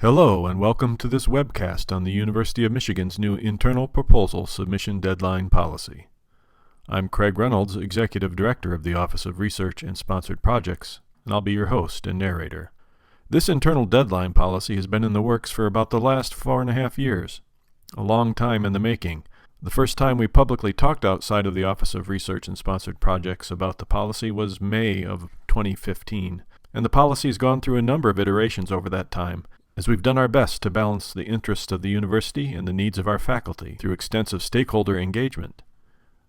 Hello and welcome to this webcast on the University of Michigan's new Internal Proposal Submission Deadline Policy. I'm Craig Reynolds, Executive Director of the Office of Research and Sponsored Projects, and I'll be your host and narrator. This internal deadline policy has been in the works for about the last 4.5 years, a long time in the making. The first time we publicly talked outside of the Office of Research and Sponsored Projects about the policy was May of 2015, and the policy has gone through a number of iterations over that time, as we've done our best to balance the interests of the university and the needs of our faculty through extensive stakeholder engagement.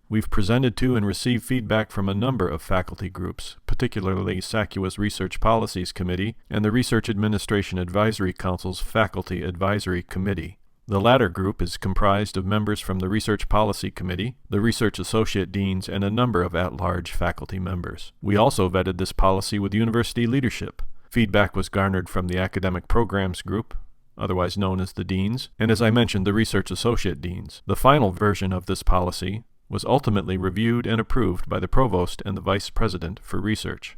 We've presented to and received feedback from a number of faculty groups, particularly SACUA's Research Policies Committee and the Research Administration Advisory Council's Faculty Advisory Committee. The latter group is comprised of members from the Research Policy Committee, the Research Associate Deans, and a number of at-large faculty members. We also vetted this policy with university leadership. Feedback was garnered from the Academic Programs Group, otherwise known as the Deans, and as I mentioned, the Research Associate Deans. The final version of this policy was ultimately reviewed and approved by the Provost and the Vice President for Research.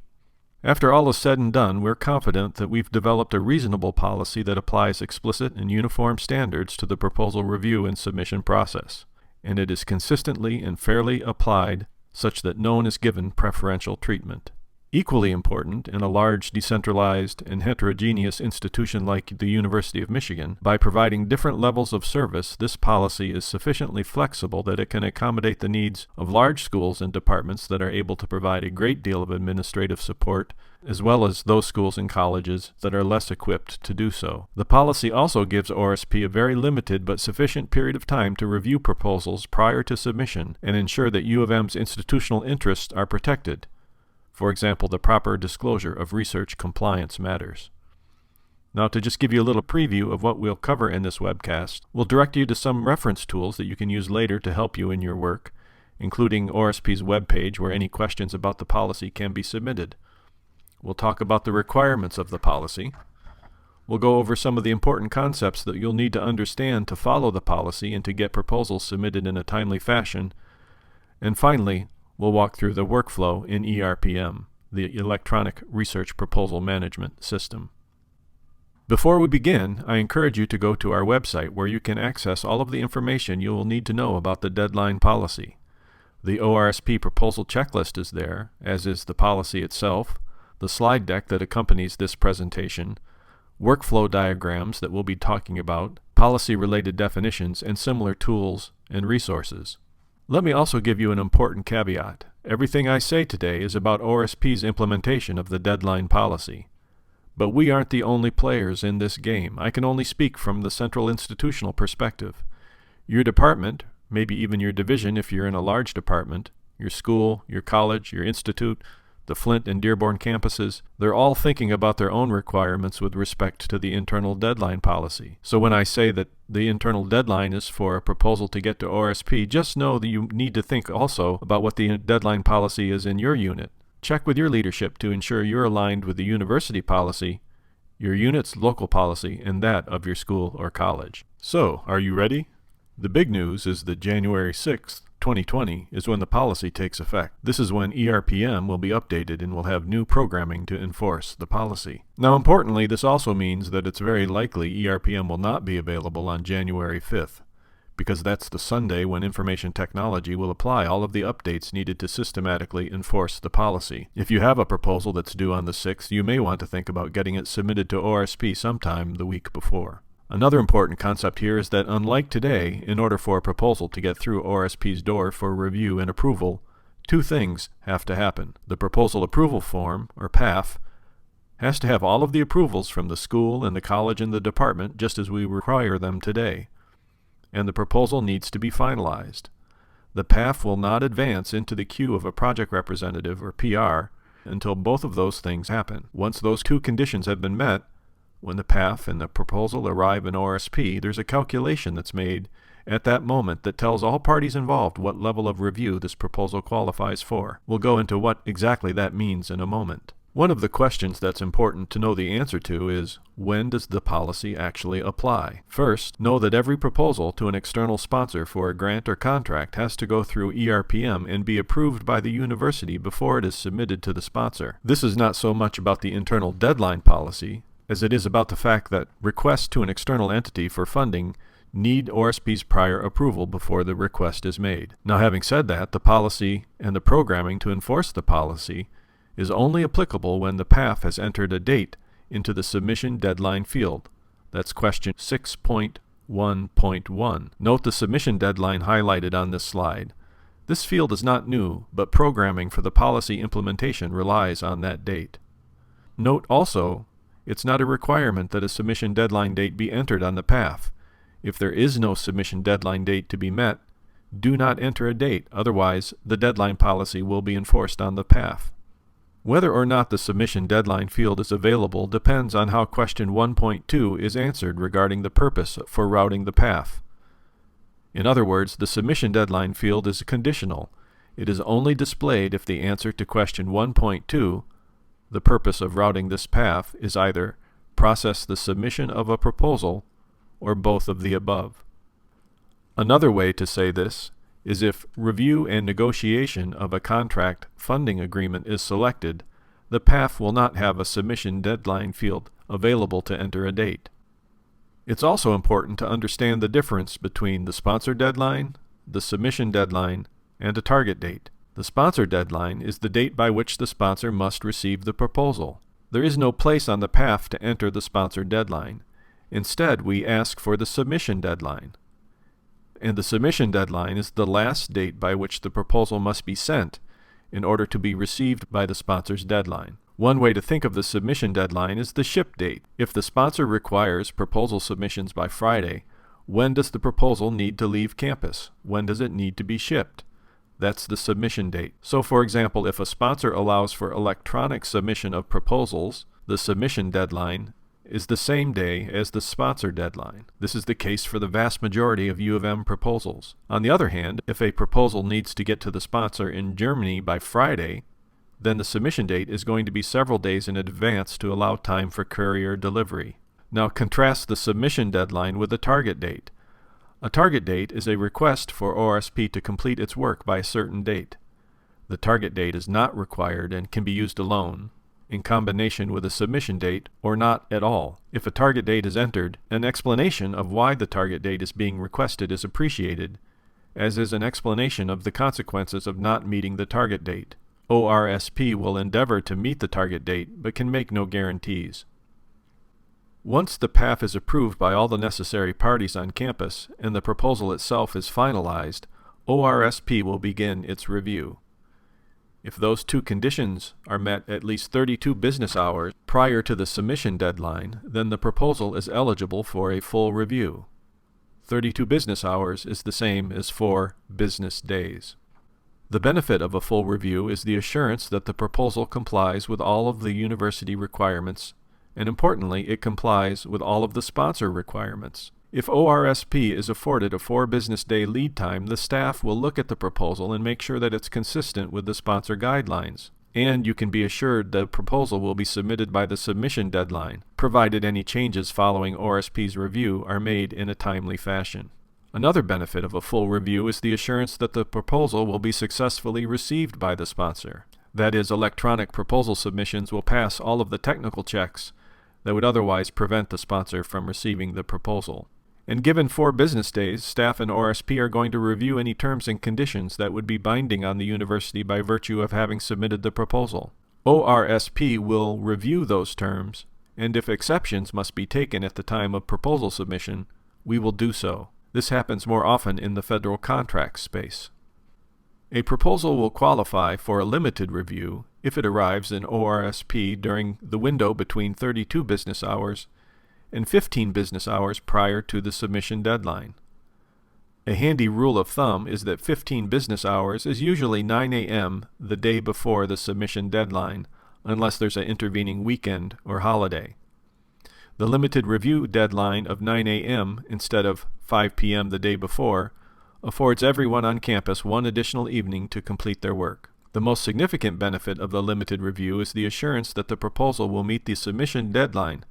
After all is said and done, we're confident that we've developed a reasonable policy that applies explicit and uniform standards to the proposal review and submission process, and it is consistently and fairly applied such that no one is given preferential treatment. Equally important, in a large, decentralized, and heterogeneous institution like the University of Michigan, by providing different levels of service, this policy is sufficiently flexible that it can accommodate the needs of large schools and departments that are able to provide a great deal of administrative support, as well as those schools and colleges that are less equipped to do so. The policy also gives ORSP a very limited but sufficient period of time to review proposals prior to submission and ensure that U of M's institutional interests are protected. For example, the proper disclosure of research compliance matters. Now, to just give you a little preview of what we'll cover in this webcast, we'll direct you to some reference tools that you can use later to help you in your work, including ORSP's webpage where any questions about the policy can be submitted. We'll talk about the requirements of the policy. We'll go over some of the important concepts that you'll need to understand to follow the policy and to get proposals submitted in a timely fashion. And finally, we'll walk through the workflow in ERPM, the Electronic Research Proposal Management System. Before we begin, I encourage you to go to our website where you can access all of the information you will need to know about the deadline policy. The ORSP proposal checklist is there, as is the policy itself, the slide deck that accompanies this presentation, workflow diagrams that we'll be talking about, policy-related definitions, and similar tools and resources. Let me also give you an important caveat. Everything I say today is about ORSP's implementation of the deadline policy. But we aren't the only players in this game. I can only speak from the central institutional perspective. Your department, maybe even your division if you're in a large department, your school, your college, your institute, the Flint and Dearborn campuses, they're all thinking about their own requirements with respect to the internal deadline policy. So when I say that the internal deadline is for a proposal to get to ORSP, just know that you need to think also about what the deadline policy is in your unit. Check with your leadership to ensure you're aligned with the university policy, your unit's local policy, and that of your school or college. So, are you ready? The big news is that January 6th, 2020 is when the policy takes effect. This is when ERPM will be updated and will have new programming to enforce the policy. Now, importantly, this also means that it's very likely ERPM will not be available on January 5th, because that's the Sunday when information technology will apply all of the updates needed to systematically enforce the policy. If you have a proposal that's due on the 6th, you may want to think about getting it submitted to ORSP sometime the week before. Another important concept here is that unlike today, in order for a proposal to get through ORSP's door for review and approval, two things have to happen. The Proposal Approval Form, or PAF, has to have all of the approvals from the school and the college and the department just as we require them today. And the proposal needs to be finalized. The PAF will not advance into the queue of a project representative, or PR, until both of those things happen. Once those two conditions have been met, when the PAF and the proposal arrive in ORSP, there's a calculation that's made at that moment that tells all parties involved what level of review this proposal qualifies for. We'll go into what exactly that means in a moment. One of the questions that's important to know the answer to is, when does the policy actually apply? First, know that every proposal to an external sponsor for a grant or contract has to go through ERPM and be approved by the university before it is submitted to the sponsor. This is not so much about the internal deadline policy, as it is about the fact that requests to an external entity for funding need ORSP's prior approval before the request is made. Now, having said that, the policy and the programming to enforce the policy is only applicable when the PAF has entered a date into the submission deadline field. That's question 6.1.1. Note the submission deadline highlighted on this slide. This field is not new, but programming for the policy implementation relies on that date. Note also, it's not a requirement that a submission deadline date be entered on the PAF. If there is no submission deadline date to be met, do not enter a date, otherwise the deadline policy will be enforced on the PAF. Whether or not the submission deadline field is available depends on how question 1.2 is answered regarding the purpose for routing the PAF. In other words, the submission deadline field is conditional. It is only displayed if the answer to question 1.2, the purpose of routing this PAF, is either process the submission of a proposal or both of the above. Another way to say this is if review and negotiation of a contract funding agreement is selected, the PAF will not have a submission deadline field available to enter a date. It's also important to understand the difference between the sponsor deadline, the submission deadline, and a target date. The sponsor deadline is the date by which the sponsor must receive the proposal. There is no place on the PAF to enter the sponsor deadline. Instead, we ask for the submission deadline. And the submission deadline is the last date by which the proposal must be sent in order to be received by the sponsor's deadline. One way to think of the submission deadline is the ship date. If the sponsor requires proposal submissions by Friday, when does the proposal need to leave campus? When does it need to be shipped? That's the submission date. So, for example, if a sponsor allows for electronic submission of proposals, the submission deadline is the same day as the sponsor deadline. This is the case for the vast majority of U of M proposals. On the other hand, if a proposal needs to get to the sponsor in Germany by Friday, then the submission date is going to be several days in advance to allow time for courier delivery. Now contrast the submission deadline with the target date. A target date is a request for ORSP to complete its work by a certain date. The target date is not required and can be used alone, in combination with a submission date, or not at all. If a target date is entered, an explanation of why the target date is being requested is appreciated, as is an explanation of the consequences of not meeting the target date. ORSP will endeavor to meet the target date, but can make no guarantees. Once the PAF is approved by all the necessary parties on campus and the proposal itself is finalized, ORSP will begin its review. If those two conditions are met at least 32 business hours prior to the submission deadline, then the proposal is eligible for a full review. 32 business hours is the same as 4 business days. The benefit of a full review is the assurance that the proposal complies with all of the university requirements, and importantly, it complies with all of the sponsor requirements. If ORSP is afforded a 4 business day lead time, the staff will look at the proposal and make sure that it's consistent with the sponsor guidelines. And you can be assured the proposal will be submitted by the submission deadline, provided any changes following ORSP's review are made in a timely fashion. Another benefit of a full review is the assurance that the proposal will be successfully received by the sponsor. That is, electronic proposal submissions will pass all of the technical checks that would otherwise prevent the sponsor from receiving the proposal. And given 4 business days, staff and ORSP are going to review any terms and conditions that would be binding on the university by virtue of having submitted the proposal. ORSP will review those terms, and if exceptions must be taken at the time of proposal submission, we will do so. This happens more often in the federal contract space. A proposal will qualify for a limited review if it arrives in ORSP during the window between 32 business hours and 15 business hours prior to the submission deadline. A handy rule of thumb is that 15 business hours is usually 9 a.m. the day before the submission deadline, unless there's an intervening weekend or holiday. The limited review deadline of 9 a.m. instead of 5 p.m. the day before affords everyone on campus one additional evening to complete their work. The most significant benefit of the limited review is the assurance that the proposal will meet the submission deadline,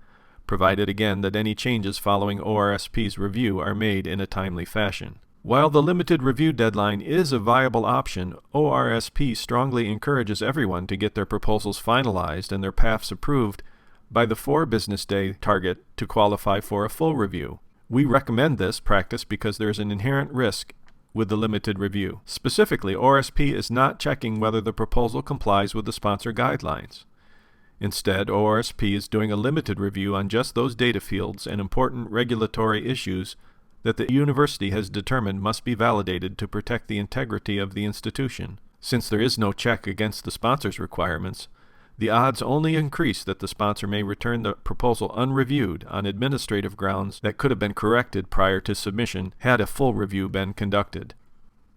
provided again that any changes following ORSP's review are made in a timely fashion. While the limited review deadline is a viable option, ORSP strongly encourages everyone to get their proposals finalized and their PAFs approved by the 4 business day target to qualify for a full review. We recommend this practice because there is an inherent risk with the limited review. Specifically, ORSP is not checking whether the proposal complies with the sponsor guidelines. Instead, ORSP is doing a limited review on just those data fields and important regulatory issues that the university has determined must be validated to protect the integrity of the institution. Since there is no check against the sponsor's requirements, the odds only increase that the sponsor may return the proposal unreviewed on administrative grounds that could have been corrected prior to submission had a full review been conducted.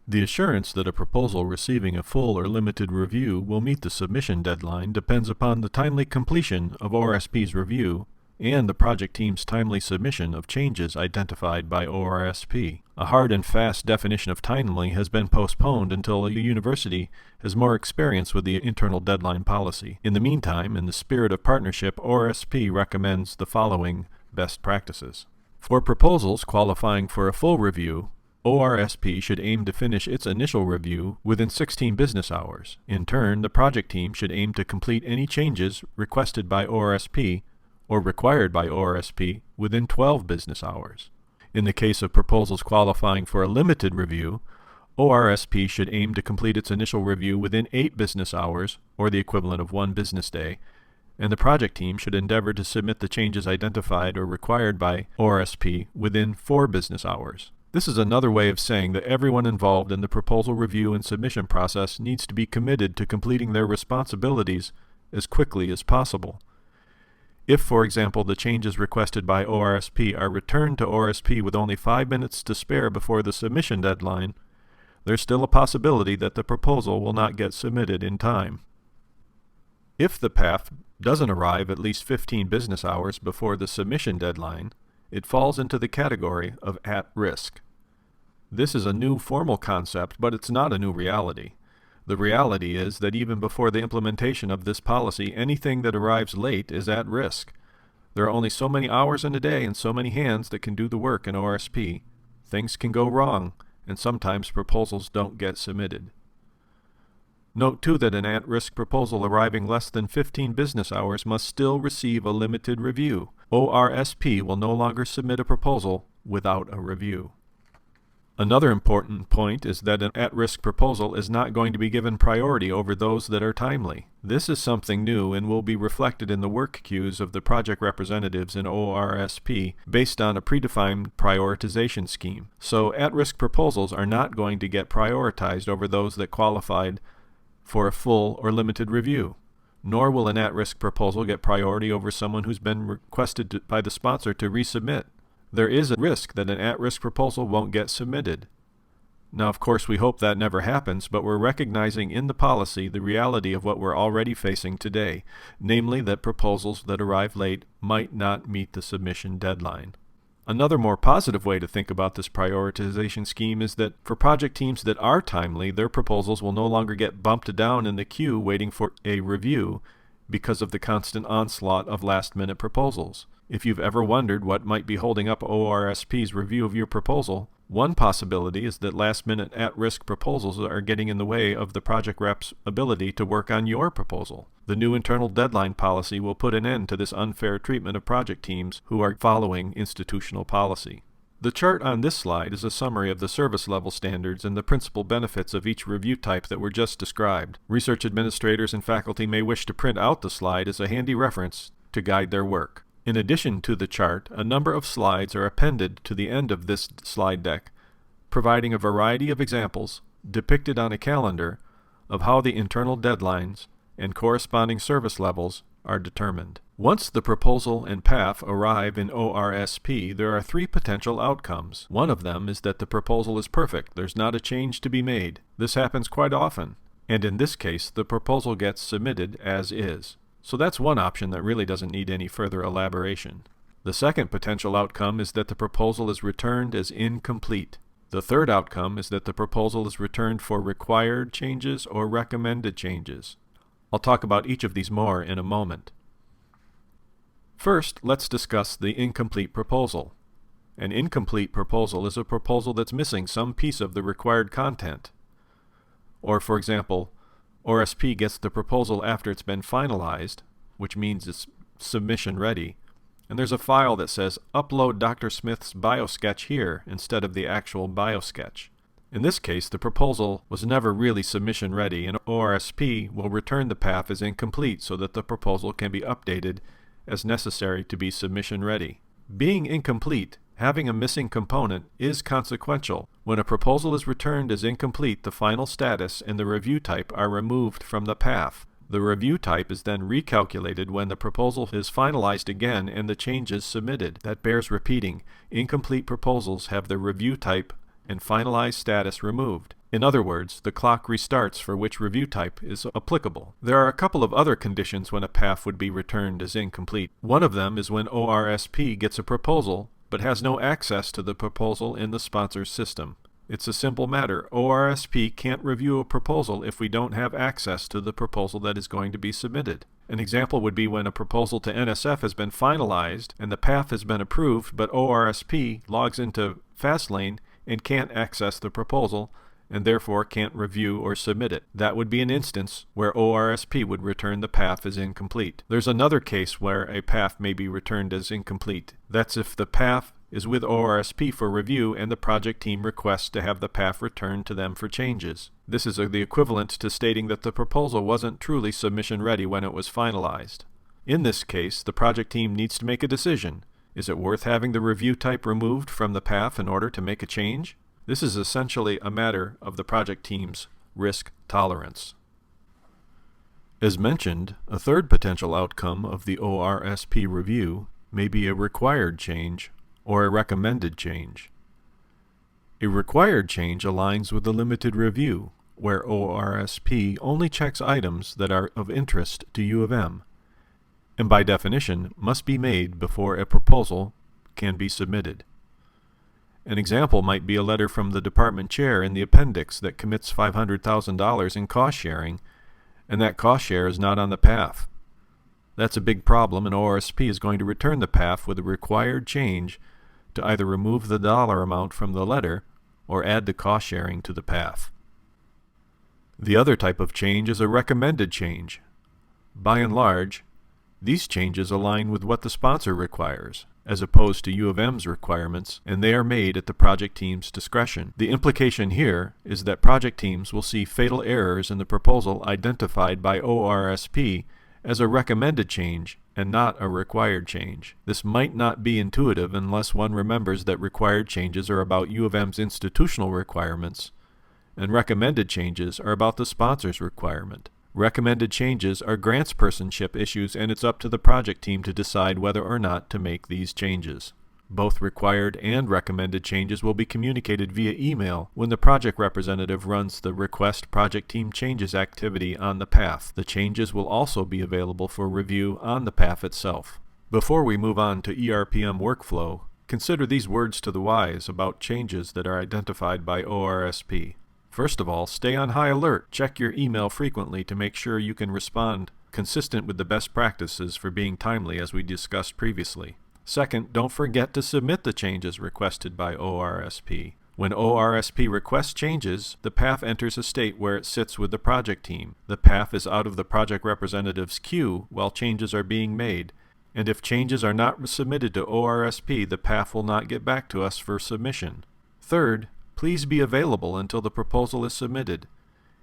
The assurance that a proposal receiving a full or limited review will meet the submission deadline depends upon the timely completion of ORSP's review and the project team's timely submission of changes identified by ORSP. A hard and fast definition of timely has been postponed until a university has more experience with the internal deadline policy. In the meantime, in the spirit of partnership, ORSP recommends the following best practices. For proposals qualifying for a full review, ORSP should aim to finish its initial review within 16 business hours. In turn, the project team should aim to complete any changes requested by ORSP or required by ORSP within 12 business hours. In the case of proposals qualifying for a limited review, ORSP should aim to complete its initial review within 8 business hours, or the equivalent of 1 business day, and the project team should endeavor to submit the changes identified or required by ORSP within 4 business hours. This is another way of saying that everyone involved in the proposal review and submission process needs to be committed to completing their responsibilities as quickly as possible. If, for example, the changes requested by ORSP are returned to ORSP with only 5 minutes to spare before the submission deadline, there's still a possibility that the proposal will not get submitted in time. If the PAF doesn't arrive at least 15 business hours before the submission deadline, it falls into the category of at risk. This is a new formal concept, but it's not a new reality. The reality is that even before the implementation of this policy, anything that arrives late is at risk. There are only so many hours in a day and so many hands that can do the work in ORSP. Things can go wrong, and sometimes proposals don't get submitted. Note too that an at-risk proposal arriving less than 15 business hours must still receive a limited review. ORSP will no longer submit a proposal without a review. Another important point is that an at-risk proposal is not going to be given priority over those that are timely. This is something new and will be reflected in the work queues of the project representatives in ORSP based on a predefined prioritization scheme. So at-risk proposals are not going to get prioritized over those that qualified for a full or limited review. Nor will an at-risk proposal get priority over someone who's been requested by the sponsor to resubmit. There is a risk that an at-risk proposal won't get submitted. Now, of course, we hope that never happens, but we're recognizing in the policy the reality of what we're already facing today, namely that proposals that arrive late might not meet the submission deadline. Another more positive way to think about this prioritization scheme is that for project teams that are timely, their proposals will no longer get bumped down in the queue waiting for a review because of the constant onslaught of last-minute proposals. If you've ever wondered what might be holding up ORSP's review of your proposal, one possibility is that last-minute at-risk proposals are getting in the way of the project rep's ability to work on your proposal. The new internal deadline policy will put an end to this unfair treatment of project teams who are following institutional policy. The chart on this slide is a summary of the service level standards and the principal benefits of each review type that were just described. Research administrators and faculty may wish to print out the slide as a handy reference to guide their work. In addition to the chart, a number of slides are appended to the end of this slide deck, providing a variety of examples depicted on a calendar of how the internal deadlines and corresponding service levels are determined. Once the proposal and PAF arrive in ORSP, there are 3 potential outcomes. One of them is that the proposal is perfect. There's not a change to be made. This happens quite often, and in this case, the proposal gets submitted as is. So that's one option that really doesn't need any further elaboration. The second potential outcome is that the proposal is returned as incomplete. The third outcome is that the proposal is returned for required changes or recommended changes. I'll talk about each of these more in a moment. First, let's discuss the incomplete proposal. An incomplete proposal is a proposal that's missing some piece of the required content. Or, for example, ORSP gets the proposal after it's been finalized, which means it's submission ready, and there's a file that says upload Dr. Smith's biosketch here instead of the actual biosketch. In this case, the proposal was never really submission ready, and ORSP will return the path as incomplete so that the proposal can be updated as necessary to be submission ready. Being incomplete, having a missing component, is consequential. When a proposal is returned as incomplete, the final status and the review type are removed from the path. The review type is then recalculated when the proposal is finalized again and the changes submitted. That bears repeating. Incomplete proposals have the review type and finalized status removed. In other words, the clock restarts for which review type is applicable. There are a couple of other conditions when a path would be returned as incomplete. One of them is when ORSP gets a proposal but has no access to the proposal in the sponsor's system. It's a simple matter. ORSP can't review a proposal if we don't have access to the proposal that is going to be submitted. An example would be when a proposal to NSF has been finalized and the path has been approved, but ORSP logs into Fastlane and can't access the proposal, and therefore can't review or submit it. That would be an instance where ORSP would return the path as incomplete. There's another case where a path may be returned as incomplete. That's if the path is with ORSP for review and the project team requests to have the path returned to them for changes. This is the equivalent to stating that the proposal wasn't truly submission ready when it was finalized. In this case, the project team needs to make a decision. Is it worth having the review type removed from the path in order to make a change? This is essentially a matter of the project team's risk tolerance. As mentioned, a third potential outcome of the ORSP review may be a required change or a recommended change. A required change aligns with the limited review, where ORSP only checks items that are of interest to U of M, and by definition must be made before a proposal can be submitted. An example might be a letter from the department chair in the appendix that commits $500,000 in cost sharing, and that cost share is not on the path. That's a big problem, and ORSP is going to return the path with a required change to either remove the dollar amount from the letter or add the cost sharing to the path. The other type of change is a recommended change. By and large, these changes align with what the sponsor requires, as opposed to U of M's requirements, and they are made at the project team's discretion. The implication here is that project teams will see fatal errors in the proposal identified by ORSP as a recommended change and not a required change. This might not be intuitive unless one remembers that required changes are about U of M's institutional requirements, and recommended changes are about the sponsor's requirement. Recommended changes are grantspersonship issues, and it's up to the project team to decide whether or not to make these changes. Both required and recommended changes will be communicated via email when the project representative runs the Request Project Team Changes activity on the path. The changes will also be available for review on the path itself. Before we move on to ERPM workflow, consider these words to the wise about changes that are identified by ORSP. First of all, stay on high alert. Check your email frequently to make sure you can respond consistent with the best practices for being timely, as we discussed previously. Second, don't forget to submit the changes requested by ORSP. When ORSP requests changes, the path enters a state where it sits with the project team. The path is out of the project representative's queue while changes are being made, and if changes are not submitted to ORSP, the path will not get back to us for submission. Third, please be available until the proposal is submitted.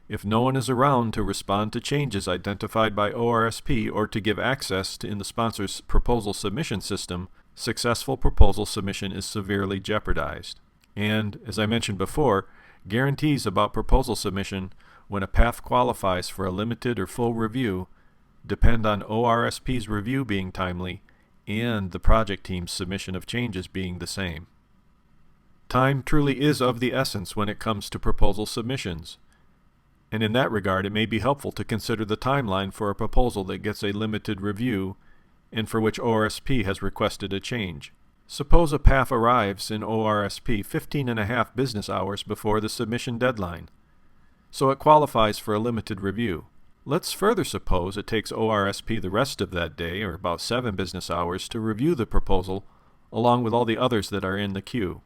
If no one is around to respond to changes identified by ORSP or to give access in the sponsor's proposal submission system, successful proposal submission is severely jeopardized. And, as I mentioned before, guarantees about proposal submission when a path qualifies for a limited or full review depend on ORSP's review being timely and the project team's submission of changes being the same. Time truly is of the essence when it comes to proposal submissions, and in that regard it may be helpful to consider the timeline for a proposal that gets a limited review and for which ORSP has requested a change. Suppose a path arrives in ORSP 15.5 business hours before the submission deadline, so it qualifies for a limited review. Let's further suppose it takes ORSP the rest of that day, or about 7 business hours, to review the proposal along with all the others that are in the queue.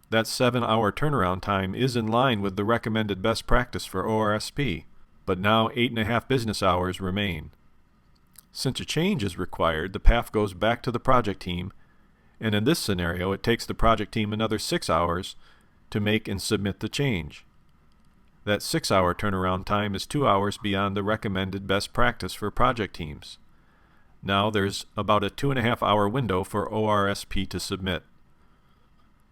That 7-hour turnaround time is in line with the recommended best practice for ORSP, but now 8.5 business hours remain. Since a change is required, the PAF goes back to the project team, and in this scenario, it takes the project team another 6 hours to make and submit the change. That 6-hour turnaround time is 2 hours beyond the recommended best practice for project teams. Now there's about a 2.5-hour window for ORSP to submit.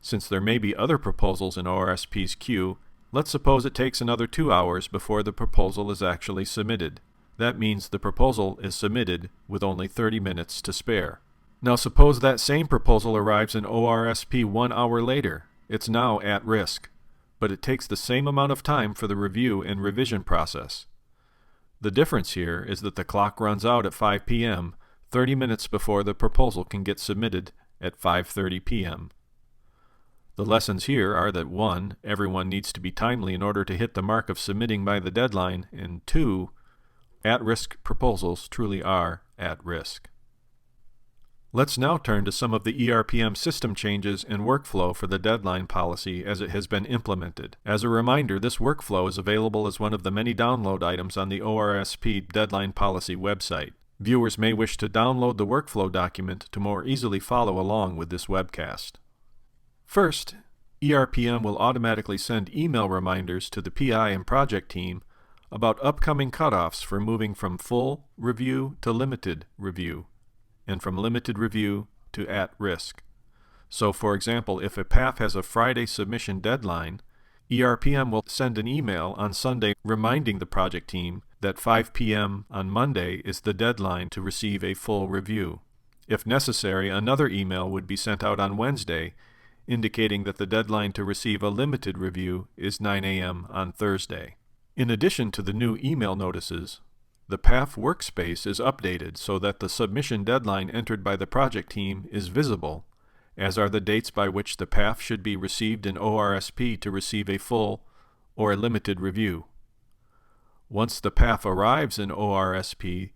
Since there may be other proposals in ORSP's queue, let's suppose it takes another 2 hours before the proposal is actually submitted. That means the proposal is submitted with only 30 minutes to spare. Now suppose that same proposal arrives in ORSP 1 hour later. It's now at risk, but it takes the same amount of time for the review and revision process. The difference here is that the clock runs out at 5 p.m., 30 minutes before the proposal can get submitted at 5:30 p.m. The lessons here are that 1. Everyone needs to be timely in order to hit the mark of submitting by the deadline, and 2. At-risk proposals truly are at risk. Let's now turn to some of the ERPM system changes and workflow for the deadline policy as it has been implemented. As a reminder, this workflow is available as one of the many download items on the ORSP deadline policy website. Viewers may wish to download the workflow document to more easily follow along with this webcast. First, ERPM will automatically send email reminders to the PI and project team about upcoming cutoffs for moving from full review to limited review, and from limited review to at risk. So, for example, if a PAF has a Friday submission deadline, ERPM will send an email on Sunday reminding the project team that 5 p.m. on Monday is the deadline to receive a full review. If necessary, another email would be sent out on Wednesday indicating that the deadline to receive a limited review is 9 a.m. on Thursday. In addition to the new email notices, the PAF workspace is updated so that the submission deadline entered by the project team is visible, as are the dates by which the PAF should be received in ORSP to receive a full or a limited review. Once the PAF arrives in ORSP,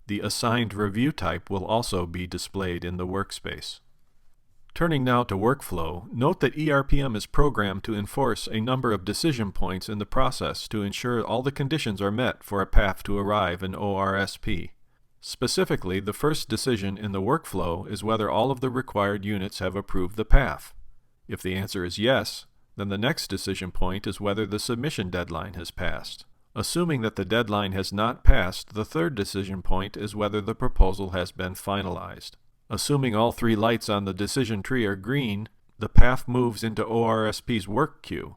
the assigned review type will also be displayed in the workspace. Turning now to workflow, note that ERPM is programmed to enforce a number of decision points in the process to ensure all the conditions are met for a PAF to arrive in ORSP. Specifically, the first decision in the workflow is whether all of the required units have approved the PAF. If the answer is yes, then the next decision point is whether the submission deadline has passed. Assuming that the deadline has not passed, the third decision point is whether the proposal has been finalized. Assuming all 3 lights on the decision tree are green, the PAF moves into ORSP's work queue.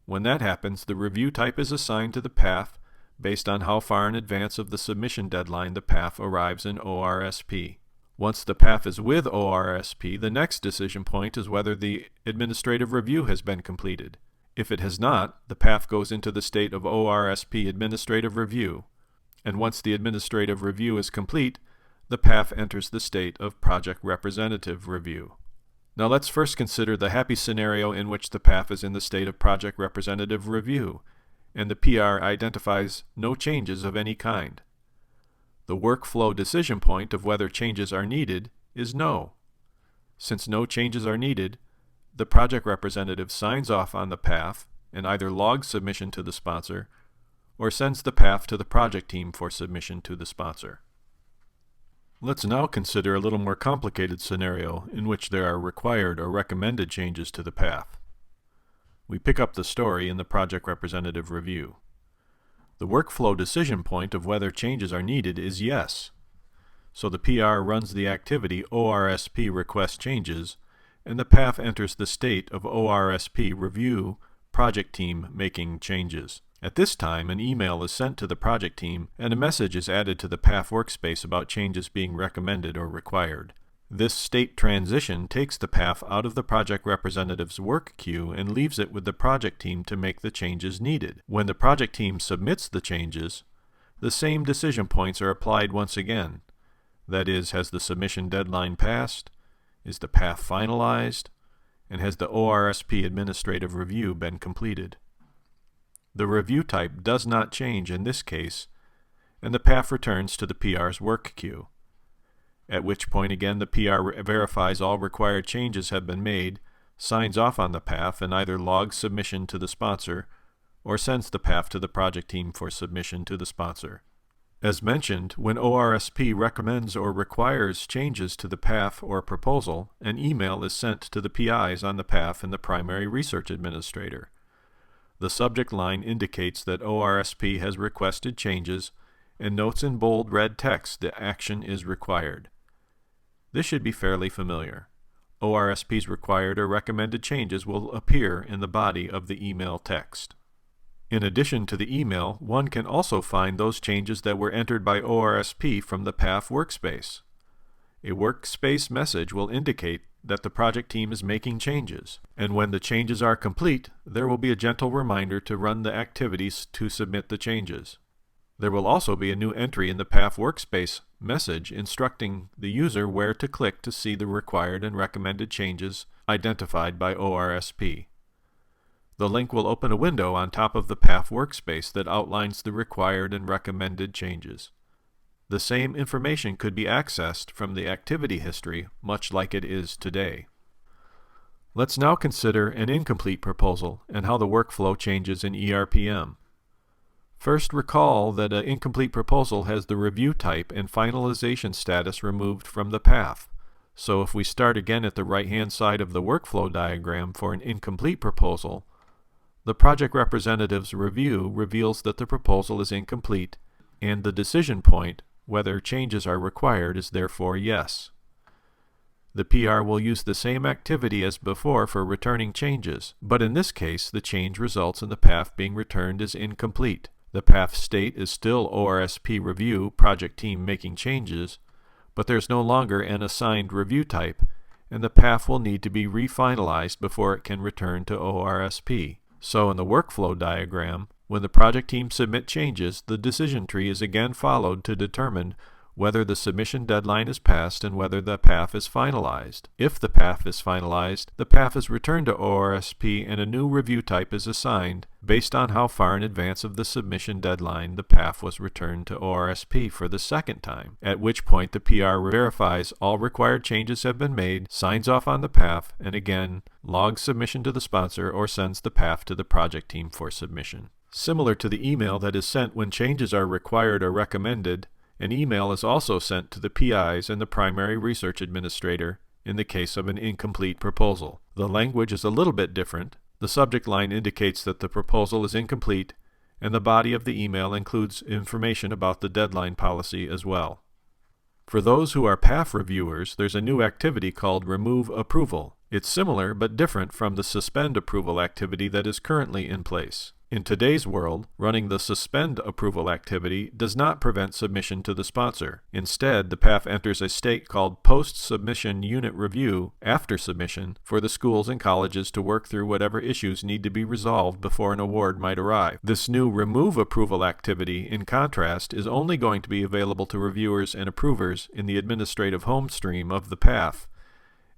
When that happens, the review type is assigned to the PAF based on how far in advance of the submission deadline the PAF arrives in ORSP. Once the PAF is with ORSP, the next decision point is whether the administrative review has been completed. If it has not, the PAF goes into the state of ORSP administrative review, and once the administrative review is complete, the PAF enters the state of project representative review. Now let's first consider the happy scenario in which the PAF is in the state of project representative review, and the PR identifies no changes of any kind. The workflow decision point of whether changes are needed is no. Since no changes are needed, the project representative signs off on the PAF and either logs submission to the sponsor or sends the PAF to the project team for submission to the sponsor. Let's now consider a little more complicated scenario in which there are required or recommended changes to the PAF. We pick up the story in the project representative review. The workflow decision point of whether changes are needed is yes. So the PR runs the activity ORSP request changes, and the PAF enters the state of ORSP review project team making changes. At this time, an email is sent to the project team and a message is added to the PAF workspace about changes being recommended or required. This state transition takes the PAF out of the project representative's work queue and leaves it with the project team to make the changes needed. When the project team submits the changes, the same decision points are applied once again. That is, has the submission deadline passed? Is the PAF finalized? And has the ORSP administrative review been completed? The review type does not change in this case, and the PAF returns to the PR's work queue, at which point again the PR verifies all required changes have been made, signs off on the PAF, and either logs submission to the sponsor or sends the PAF to the project team for submission to the sponsor. As mentioned, when ORSP recommends or requires changes to the PAF or proposal, an email is sent to the PIs on the PAF and the primary research administrator. The subject line indicates that ORSP has requested changes and notes in bold red text that action is required. This should be fairly familiar. ORSP's required or recommended changes will appear in the body of the email text. In addition to the email, one can also find those changes that were entered by ORSP from the PAF workspace. A workspace message will indicate that the project team is making changes, and when the changes are complete, there will be a gentle reminder to run the activities to submit the changes. There will also be a new entry in the PAF workspace message instructing the user where to click to see the required and recommended changes identified by ORSP. The link will open a window on top of the PAF workspace that outlines the required and recommended changes. The same information could be accessed from the activity history, much like it is today. Let's now consider an incomplete proposal and how the workflow changes in ERPM. First, recall that an incomplete proposal has the review type and finalization status removed from the PAF. So if we start again at the right-hand side of the workflow diagram for an incomplete proposal, the project representative's review reveals that the proposal is incomplete, and the decision point, whether changes are required, is therefore yes. The PR will use the same activity as before for returning changes, but in this case the change results in the PAF being returned as incomplete. The PAF state is still ORSP review, project team making changes, but there's no longer an assigned review type, and the PAF will need to be refinalized before it can return to ORSP. So in the workflow diagram, when the project team submit changes, the decision tree is again followed to determine whether the submission deadline is passed and whether the PAF is finalized. If the PAF is finalized, the PAF is returned to ORSP and a new review type is assigned based on how far in advance of the submission deadline the PAF was returned to ORSP for the second time, at which point the PR verifies all required changes have been made, signs off on the PAF, and again logs submission to the sponsor or sends the PAF to the project team for submission. Similar to the email that is sent when changes are required or recommended, an email is also sent to the PIs and the primary research administrator in the case of an incomplete proposal. The language is a little bit different. The subject line indicates that the proposal is incomplete, and the body of the email includes information about the deadline policy as well. For those who are PAF reviewers, there's a new activity called Remove Approval. It's similar but different from the Suspend Approval activity that is currently in place. In today's world, running the Suspend Approval activity does not prevent submission to the sponsor. Instead, the PAF enters a state called Post-Submission Unit Review after submission for the schools and colleges to work through whatever issues need to be resolved before an award might arrive. This new Remove Approval activity, in contrast, is only going to be available to reviewers and approvers in the administrative home stream of the PAF,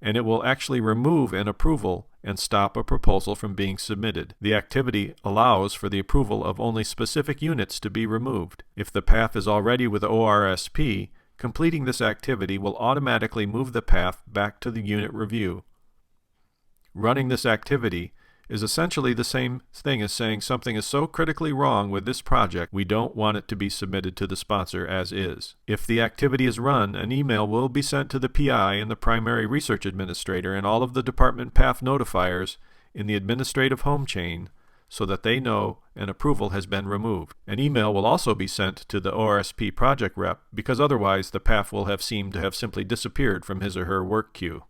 and it will actually remove an approval and stop a proposal from being submitted. The activity allows for the approval of only specific units to be removed. If the PAF is already with ORSP, completing this activity will automatically move the PAF back to the unit review. Running this activity is essentially the same thing as saying something is so critically wrong with this project we don't want it to be submitted to the sponsor as is. If the activity is run, an email will be sent to the PI and the primary research administrator and all of the department PAF notifiers in the administrative home chain so that they know an approval has been removed. An email will also be sent to the ORSP project rep because otherwise the PAF will have seemed to have simply disappeared from his or her work queue.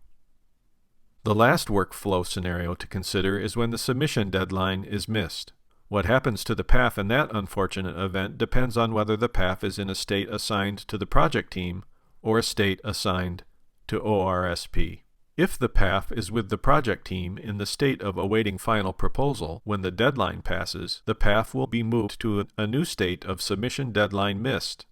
The last workflow scenario to consider is when the submission deadline is missed. What happens to the PAF in that unfortunate event depends on whether the PAF is in a state assigned to the project team or a state assigned to ORSP. If the PAF is with the project team in the state of awaiting final proposal when the deadline passes, the PAF will be moved to a new state of submission deadline missed.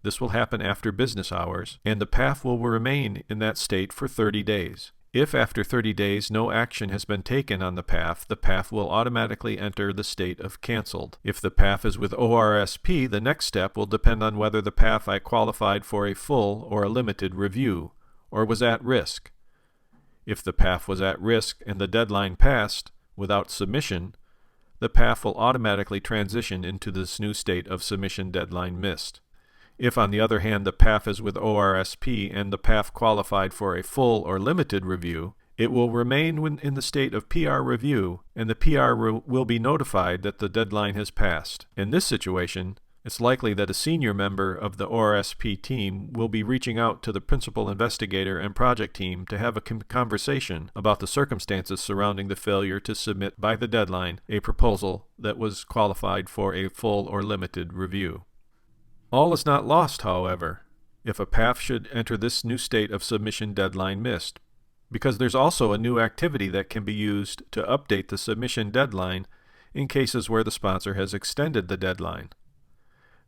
This will happen after business hours, and the PAF will remain in that state for 30 days. If after 30 days no action has been taken on the PAF will automatically enter the state of canceled. If the PAF is with ORSP, the next step will depend on whether the PAF qualified for a full or a limited review, or was at risk. If the PAF was at risk and the deadline passed without submission, the PAF will automatically transition into this new state of submission deadline missed. If, on the other hand, the PAF is with ORSP and the PAF qualified for a full or limited review, it will remain in the state of PR review, and the PR will be notified that the deadline has passed. In this situation, it's likely that a senior member of the ORSP team will be reaching out to the principal investigator and project team to have a conversation about the circumstances surrounding the failure to submit by the deadline a proposal that was qualified for a full or limited review. All is not lost, however, if a PAF should enter this new state of submission deadline missed, because there's also a new activity that can be used to update the submission deadline in cases where the sponsor has extended the deadline.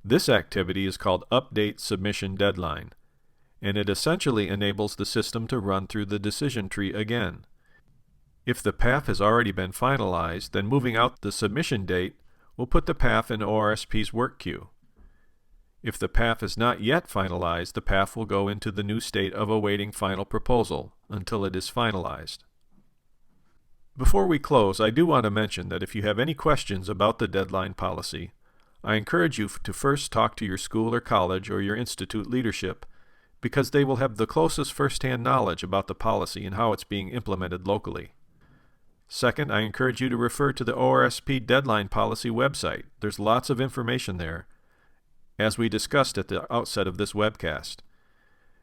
This activity is called Update Submission Deadline, and it essentially enables the system to run through the decision tree again. If the PAF has already been finalized, then moving out the submission date will put the PAF in ORSP's work queue. If the PAF is not yet finalized, the PAF will go into the new state of awaiting final proposal until it is finalized. Before we close, I do want to mention that if you have any questions about the deadline policy, I encourage you to first talk to your school or college or your institute leadership, because they will have the closest first-hand knowledge about the policy and how it's being implemented locally. Second, I encourage you to refer to the ORSP deadline policy website. There's lots of information there, as we discussed at the outset of this webcast.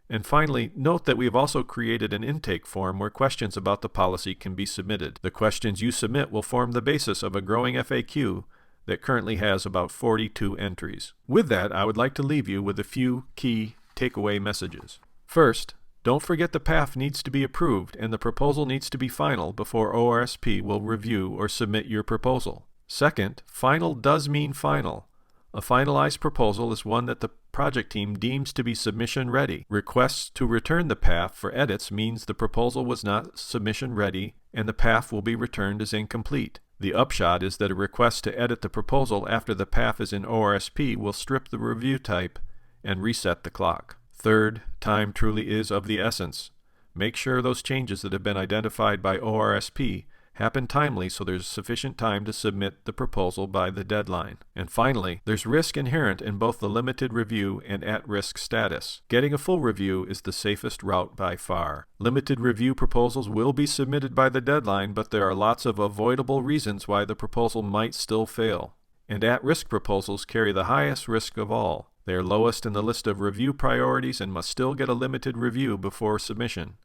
And finally, note that we have also created an intake form where questions about the policy can be submitted. The questions you submit will form the basis of a growing FAQ that currently has about 42 entries. With that, I would like to leave you with a few key takeaway messages. First, don't forget the PAF needs to be approved and the proposal needs to be final before ORSP will review or submit your proposal. Second, final does mean final. A finalized proposal is one that the project team deems to be submission ready. Requests to return the PAF for edits means the proposal was not submission ready and the PAF will be returned as incomplete. The upshot is that a request to edit the proposal after the PAF is in ORSP will strip the review type and reset the clock. Third, time truly is of the essence. Make sure those changes that have been identified by ORSP happen timely so there's sufficient time to submit the proposal by the deadline. And finally, there's risk inherent in both the limited review and at-risk status. Getting a full review is the safest route by far. Limited review proposals will be submitted by the deadline, but there are lots of avoidable reasons why the proposal might still fail. And at-risk proposals carry the highest risk of all. They are lowest in the list of review priorities and must still get a limited review before submission.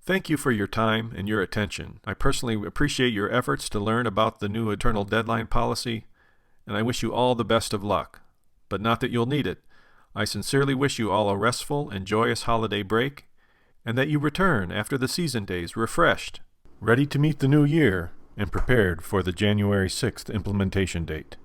Thank you for your time and your attention. I personally appreciate your efforts to learn about the new internal deadline policy, and I wish you all the best of luck. But not that you'll need it. I sincerely wish you all a restful and joyous holiday break, and that you return after the season days refreshed, ready to meet the new year, and prepared for the January 6th implementation date.